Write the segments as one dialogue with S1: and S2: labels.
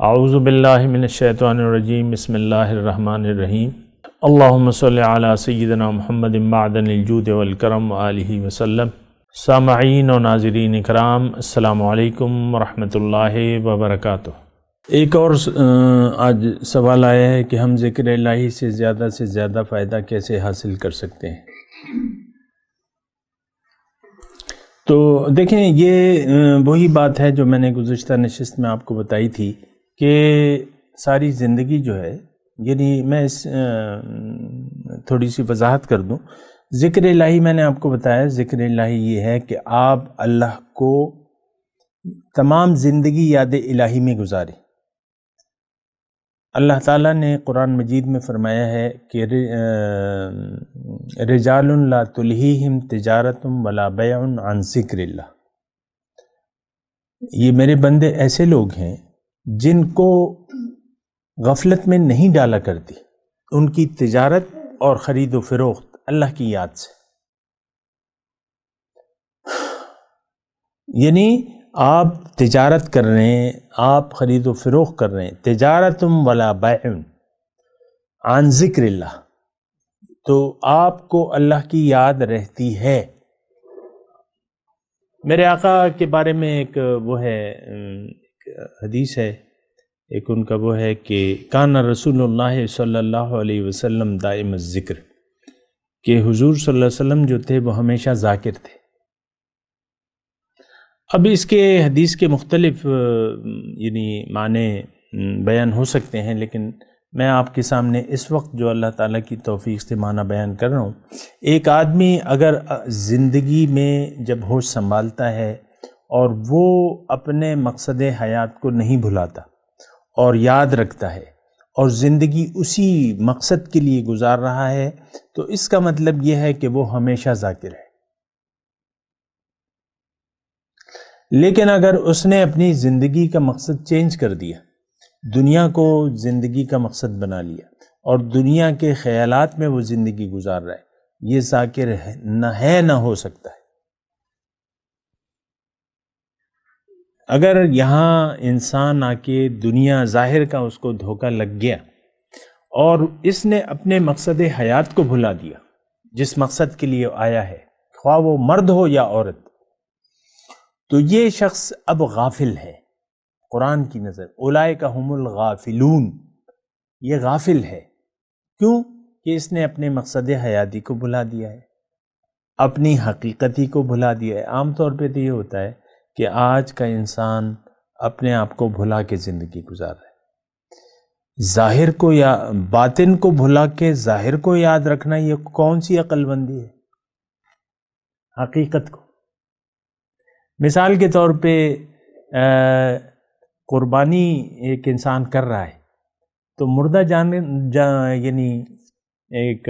S1: اعوذ باللہ من الشیطان الرجیم، بسم اللہ الرحمن الرحیم۔ اللہم صلی علی سیدنا محمد معدن الجود والکرم وآلہ وسلم۔ سامعین و ناظرین اکرام، السلام علیکم ورحمۃ اللہ وبرکاتہ۔ ایک اور آج سوال آیا ہے کہ ہم ذکر الہی سے زیادہ فائدہ کیسے حاصل کر سکتے ہیں؟ تو دیکھیں، یہ وہی بات ہے جو میں نے گزشتہ نشست میں آپ کو بتائی تھی کہ ساری زندگی جو ہے، یعنی میں اس تھوڑی سی وضاحت کر دوں۔ ذکر الہی میں نے آپ کو بتایا، ذکر الہی یہ ہے کہ آپ اللہ کو تمام زندگی یاد الہی میں گزاریں۔ اللہ تعالیٰ نے قرآن مجید میں فرمایا ہے کہ رجال لا تلہیہم تجارت ولا بیع عن ذکر اللہ۔ یہ میرے بندے ایسے لوگ ہیں جن کو غفلت میں نہیں ڈالا کرتی ان کی تجارت اور خرید و فروخت اللہ کی یاد سے۔ یعنی آپ تجارت کر رہے ہیں، آپ خرید و فروخت کر رہے ہیں، تجارتم ولا بیع عن ذکر اللہ، تو آپ کو اللہ کی یاد رہتی ہے۔ میرے آقا کے بارے میں ایک وہ ہے، ایک حدیث ہے، ایک ان کا وہ ہے کہ کان رسول اللہ صلی اللہ علیہ وسلم دائم الذکر، کہ حضور صلی اللہ علیہ وسلم جو تھے وہ ہمیشہ ذاکر تھے۔ اب اس کے حدیث کے مختلف یعنی معنی بیان ہو سکتے ہیں، لیکن میں آپ کے سامنے اس وقت جو اللہ تعالیٰ کی توفیق سے معنی بیان کر رہا ہوں۔ ایک آدمی اگر زندگی میں جب ہوش سنبھالتا ہے اور وہ اپنے مقصد حیات کو نہیں بھلاتا اور یاد رکھتا ہے اور زندگی اسی مقصد کے لیے گزار رہا ہے، تو اس کا مطلب یہ ہے کہ وہ ہمیشہ ذاکر ہے۔ لیکن اگر اس نے اپنی زندگی کا مقصد چینج کر دیا، دنیا کو زندگی کا مقصد بنا لیا اور دنیا کے خیالات میں وہ زندگی گزار رہا ہے، یہ ذاکر نہ ہو سکتا ہے۔ اگر یہاں انسان آ کے دنیا ظاہر کا اس کو دھوکہ لگ گیا اور اس نے اپنے مقصد حیات کو بھلا دیا، جس مقصد کے لیے آیا ہے، خواہ وہ مرد ہو یا عورت، تو یہ شخص اب غافل ہے قرآن کی نظر۔ اولئک هم الغافلون، یہ غافل ہے۔ کیوں؟ کہ اس نے اپنے مقصد حیاتی کو بھلا دیا ہے، اپنی حقیقتی کو بھلا دیا ہے۔ عام طور پہ تو یہ ہوتا ہے کہ آج کا انسان اپنے آپ کو بھلا کے زندگی گزار رہا ہے۔ ظاہر کو یا باطن کو بھلا کے ظاہر کو یاد رکھنا، یہ کون سی عقل بندی ہے؟ حقیقت کو۔ مثال کے طور پہ قربانی ایک انسان کر رہا ہے، تو مردہ یعنی ایک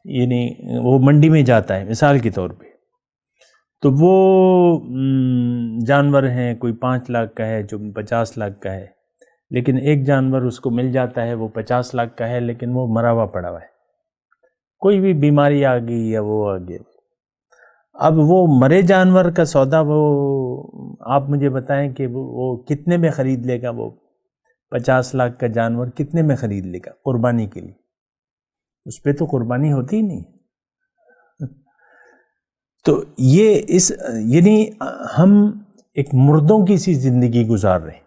S1: یعنی وہ منڈی میں جاتا ہے مثال کے طور پہ، تو وہ جانور ہیں، کوئی 5 لاکھ کا ہے، جو 50 لاکھ کا ہے، لیکن ایک جانور اس کو مل جاتا ہے وہ 50 لاکھ کا ہے، لیکن وہ مرا ہوا پڑا ہوا ہے، کوئی بھی بیماری آ گئی یا وہ آ گیا۔ اب وہ مرے جانور کا سودا، وہ آپ مجھے بتائیں کہ وہ کتنے میں خرید لے گا؟ وہ 50 لاکھ کا جانور کتنے میں خرید لے گا قربانی کے لیے؟ اس پہ تو قربانی ہوتی ہی نہیں۔ تو یہ یعنی ہم ایک مردوں کی سی زندگی گزار رہے ہیں۔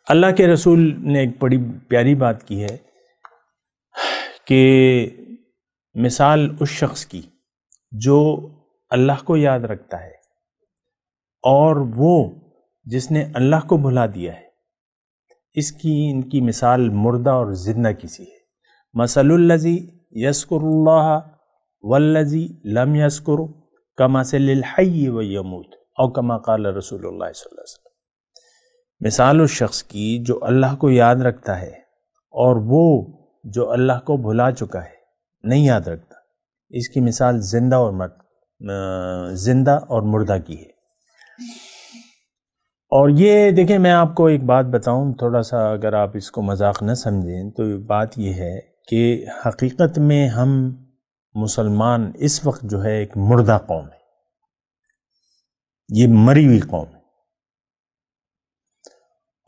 S1: اللہ کے رسول نے ایک بڑی پیاری بات کی ہے کہ مثال اس شخص کی جو اللہ کو یاد رکھتا ہے اور وہ جس نے اللہ کو بھلا دیا ہے، ان کی مثال مردہ اور زندہ کی سی ہے۔ مثل الذی یذکر اللہ والذی لم یذکر کمثل الحی ویموت، او کما قال رسول اللہ صلی اللہ علیہ وسلم۔ مثال اس شخص کی جو اللہ کو یاد رکھتا ہے اور وہ جو اللہ کو بھلا چکا ہے، نہیں یاد رکھتا، اس کی مثال زندہ اور مردہ کی ہے۔ اور یہ دیکھیں، میں آپ کو ایک بات بتاؤں، تھوڑا سا اگر آپ اس کو مذاق نہ سمجھیں، تو بات یہ ہے کہ حقیقت میں ہم مسلمان اس وقت جو ہے ایک مردہ قوم ہے، یہ مری ہوئی قوم ہے۔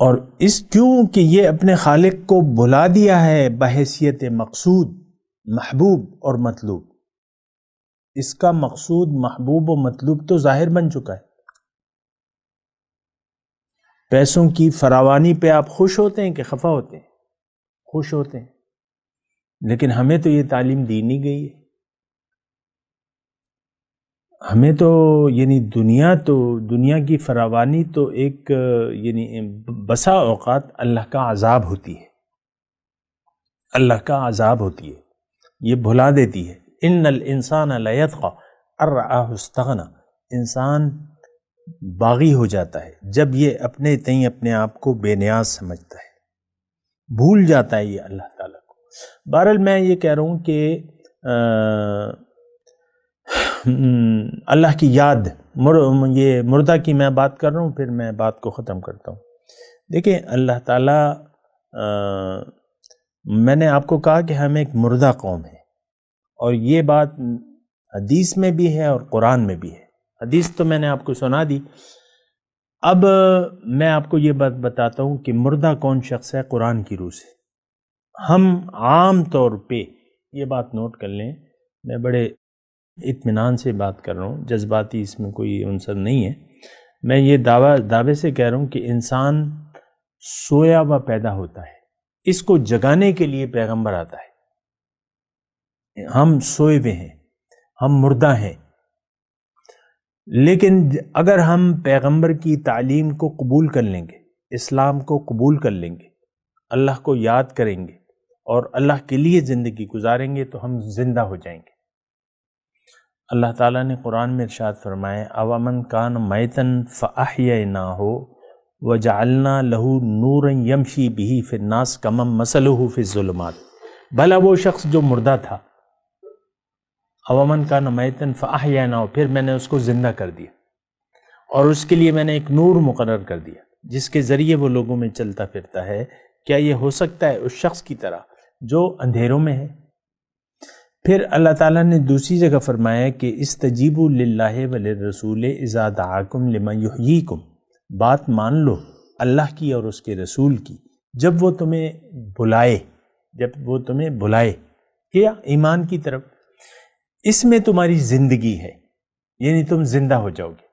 S1: اور اس کیوں کہ یہ اپنے خالق کو بھلا دیا ہے بحیثیت مقصود، محبوب اور مطلوب. اس کا مقصود، محبوب و مطلوب تو ظاہر بن چکا ہے. پیسوں کی فراوانی پہ آپ خوش ہوتے ہیں کہ خفا ہوتے ہیں؟ خوش ہوتے ہیں. لیکن ہمیں تو یہ تعلیم دی نہیں گئی ہے. ہمیں تو یعنی دنیا کی فراوانی تو ایک یعنی بسا اوقات اللہ کا عذاب ہوتی ہے. اللہ کا عذاب ہوتی ہے، یہ بھلا دیتی ہے. ان الانسان لیطغی ان رآہ استغنی. انسان باغی ہو جاتا ہے جب یہ اپنے تئیں اپنے آپ کو بے نیاز سمجھتا ہے، بھول جاتا ہے یہ اللہ تعالیٰ کو. بہرحال میں یہ کہہ رہا ہوں کہ اللہ کی یاد، یہ مردہ کی میں بات کر رہا ہوں، پھر میں بات کو ختم کرتا ہوں. دیکھیں اللہ تعالیٰ، میں نے آپ کو کہا کہ ہم ایک مردہ قوم ہے، اور یہ بات حدیث میں بھی ہے اور قرآن میں بھی ہے. حدیث تو میں نے آپ کو سنا دی. اب میں آپ کو یہ بات بتاتا ہوں کہ مردہ کون شخص ہے قرآن کی روح سے. ہم عام طور پہ یہ بات نوٹ کر لیں، میں بڑے اطمینان سے بات کر رہا ہوں، جذباتی اس میں کوئی عنصر نہیں ہے. میں یہ دعوے سے کہہ رہا ہوں کہ انسان سویا ہوا پیدا ہوتا ہے، اس کو جگانے کے لیے پیغمبر آتا ہے. ہم سوئے ہوئے ہیں، ہم مردہ ہیں. لیکن اگر ہم پیغمبر کی تعلیم کو قبول کر لیں گے، اسلام کو قبول کر لیں گے، اللہ کو یاد کریں گے اور اللہ کے لیے زندگی گزاریں گے تو ہم زندہ ہو جائیں گے. اللہ تعالیٰ نے قرآن میں ارشاد فرمایا اوامن کان میتن فاحییناہ وجعلنا لہ نورا یمشی بہ فی الناس کمن مثلہ فی الظلمات. بھلا وہ شخص جو مردہ تھا، اوامن کان میتن فاحییناہ، پھر میں نے اس کو زندہ کر دیا اور اس کے لیے میں نے ایک نور مقرر کر دیا جس کے ذریعے وہ لوگوں میں چلتا پھرتا ہے. کیا یہ ہو سکتا ہے اس شخص کی طرح جو اندھیروں میں ہے؟ پھر اللہ تعالیٰ نے دوسری جگہ فرمایا کہ استجیبوا للہ وللرسول اذا دعاکم لما یحییکم. بات مان لو اللہ کی اور اس کے رسول کی جب وہ تمہیں بلائے کیا ایمان کی طرف. اس میں تمہاری زندگی ہے، یعنی تم زندہ ہو جاؤ گے.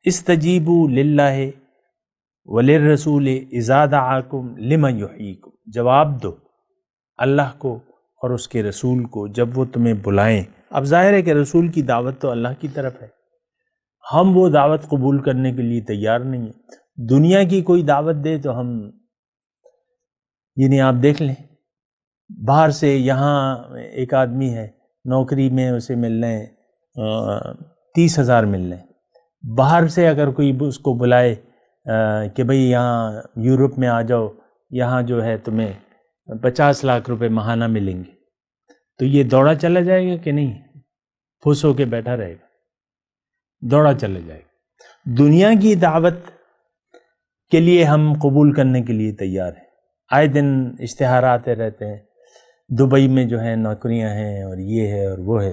S1: استجیبوا للہ وللرسول اذا دعاکم لما یحییکم. جواب دو اللہ کو اور اس کے رسول کو جب وہ تمہیں بلائیں. اب ظاہر ہے کہ رسول کی دعوت تو اللہ کی طرف ہے، ہم وہ دعوت قبول کرنے کے لیے تیار نہیں ہیں. دنیا کی کوئی دعوت دے تو ہم، یعنی آپ دیکھ لیں باہر سے، یہاں ایک آدمی ہے نوکری میں، اسے مل رہے ہیں 30,000 مل رہے ہیں. باہر سے اگر کوئی اس کو بلائے کہ بھئی یہاں یورپ میں آ جاؤ، یہاں جو ہے تمہیں 50 لاکھ روپے ماہانہ ملیں گے، تو یہ دوڑا چلا جائے گا کہ نہیں؟ پھس ہو کے بیٹھا رہے گا، دوڑا چلا جائے گا. دنیا کی دعوت کے لیے ہم قبول کرنے کے لیے تیار ہیں. آئے دن اشتہارات رہتے ہیں، دبئی میں جو ہے نوکریاں ہیں اور یہ ہے اور وہ ہے،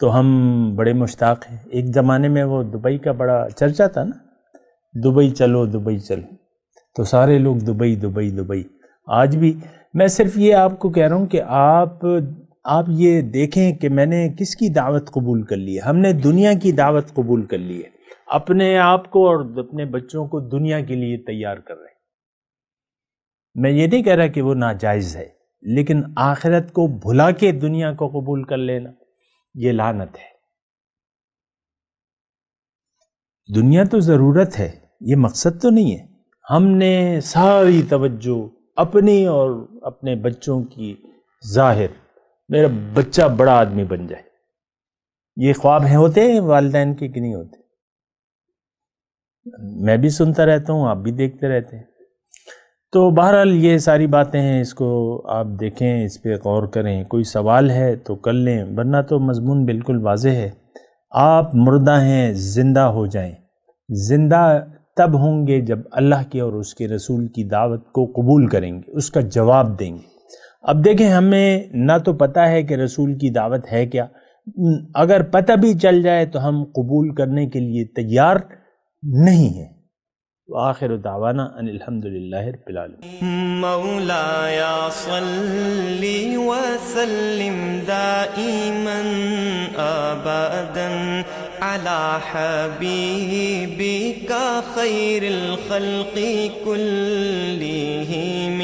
S1: تو ہم بڑے مشتاق ہیں. ایک زمانے میں وہ دبئی کا بڑا چرچا تھا نا، دبئی چلو دبئی چلو، تو سارے لوگ دبئی دبئی دبئی. آج بھی میں صرف یہ آپ کو کہہ رہا ہوں کہ آپ یہ دیکھیں کہ میں نے کس کی دعوت قبول کر لی ہے. ہم نے دنیا کی دعوت قبول کر لی ہے، اپنے آپ کو اور اپنے بچوں کو دنیا کے لیے تیار کر رہے ہیں. میں یہ نہیں کہہ رہا کہ وہ ناجائز ہے، لیکن آخرت کو بھلا کے دنیا کو قبول کر لینا یہ لعنت ہے. دنیا تو ضرورت ہے، یہ مقصد تو نہیں ہے. ہم نے ساری توجہ اپنی اور اپنے بچوں کی، ظاہر میرا بچہ بڑا آدمی بن جائے، یہ خواب ہوتے ہیں والدین کے کہ نہیں ہوتے؟ میں بھی سنتا رہتا ہوں، آپ بھی دیکھتے رہتے ہیں. تو بہرحال یہ ساری باتیں ہیں، اس کو آپ دیکھیں، اس پہ غور کریں. کوئی سوال ہے تو کر لیں، ورنہ تو مضمون بالکل واضح ہے. آپ مردہ ہیں، زندہ ہو جائیں. زندہ تب ہوں گے جب اللہ کے اور اس کے رسول کی دعوت کو قبول کریں گے، اس کا جواب دیں گے. اب دیکھیں، ہمیں نہ تو پتہ ہے کہ رسول کی دعوت ہے کیا. اگر پتہ بھی چل جائے تو ہم قبول کرنے کے لیے تیار نہیں ہیں. وآخر دعوانا ان الحمد للہ رب العالمین.
S2: مولاي صل وسلم دائما ابدا على حبيبك خير الخلق كلهم.